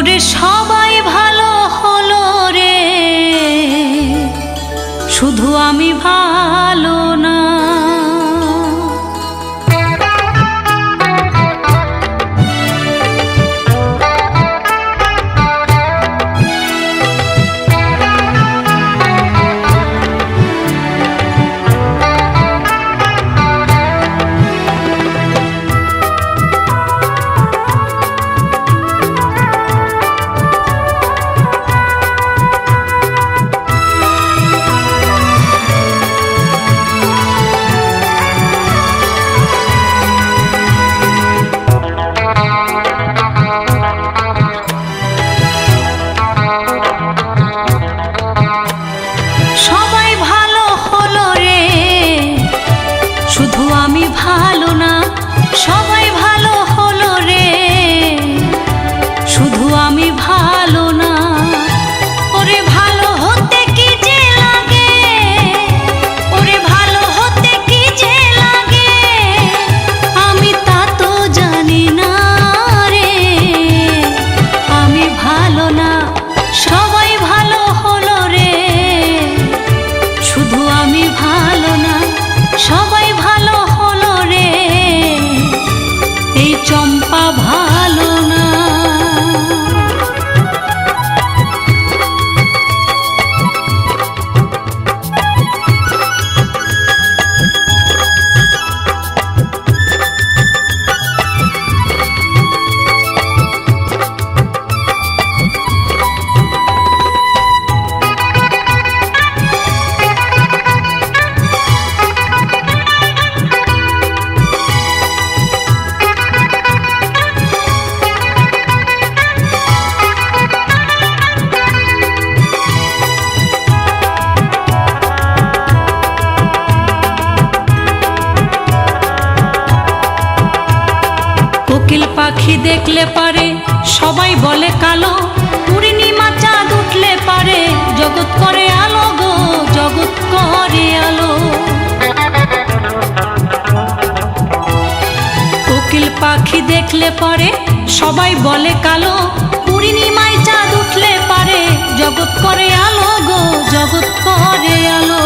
ওরে সবাই ভালো হলো রে, শুধু আমি ভালো না। ভালো না, সবাই ভালো হলো রে, শুধু আমি ভালো না। ওরে ভালো হতে কি যে লাগে, ওরে ভালো হতে কি যে লাগে, আমি তা তো জানি না রে। আমি ভালো না, সবাই ভালো হলো রে, শুধু আমি ভালো না। সবাই ভালো হলো রে, এই চম্পা ভালো না। কোকিল পাখি দেখলে পারে সবাই বলে কালো, পূর্ণিমা চাঁদ উঠলে পারে জগৎ করে আলো গো, জগৎ করে আলো। কোকিল পাখি দেখলে পারে সবাই বলে কালো, পূর্ণিমায় চাঁদ উঠলে পারে জগৎ করে আলো গো, জগৎ করে আলো।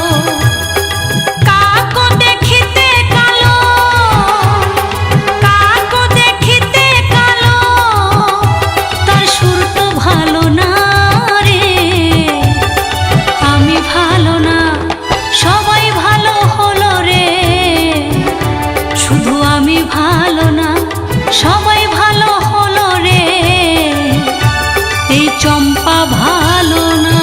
সবাই ভালো হলো রে, এই চম্পা ভালো না।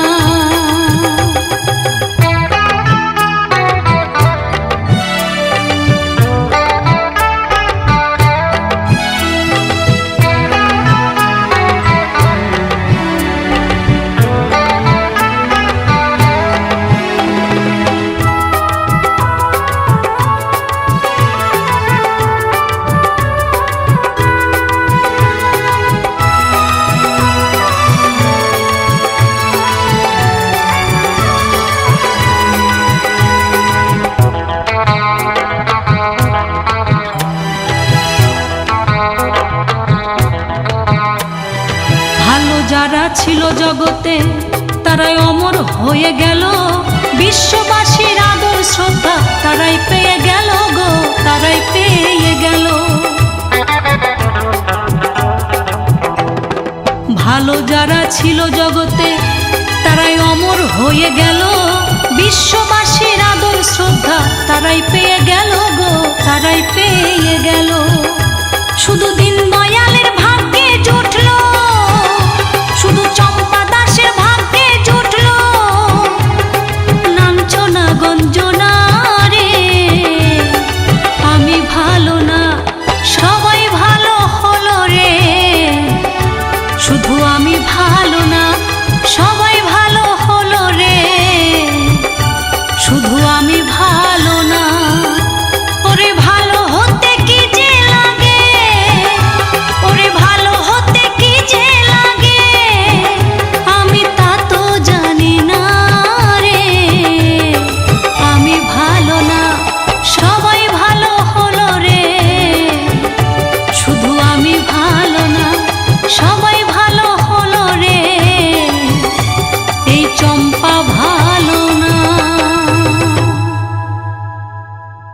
যারা ছিল জগতে তারাই অমর হয়ে গেল, বিশ্ববাসীর আদর শ্রদ্ধা তারাই পেয়ে গেল গো, তারাই পেয়ে গেল। ভালো যারা ছিল জগতে তারাই অমর হয়ে গেল, বিশ্ববাসীর আদর শ্রদ্ধা তারাই পেয়ে গেল গো, তারাই পেয়ে গেল। শুধু দিন দয়ালের ভাগ্যে জুটল, শুধু চম্পা দাসের ভাগ্যে জুটল লাঞ্ছনা গঞ্জনা রে। আমি ভালো না, সবাই ভালো হলো রে, শুধু আমি ভালো না। সবাই ভালো হলো রে, শুধু আমি ভালো না। ওরে ভালো হতে কি যে লাগে, চম্পা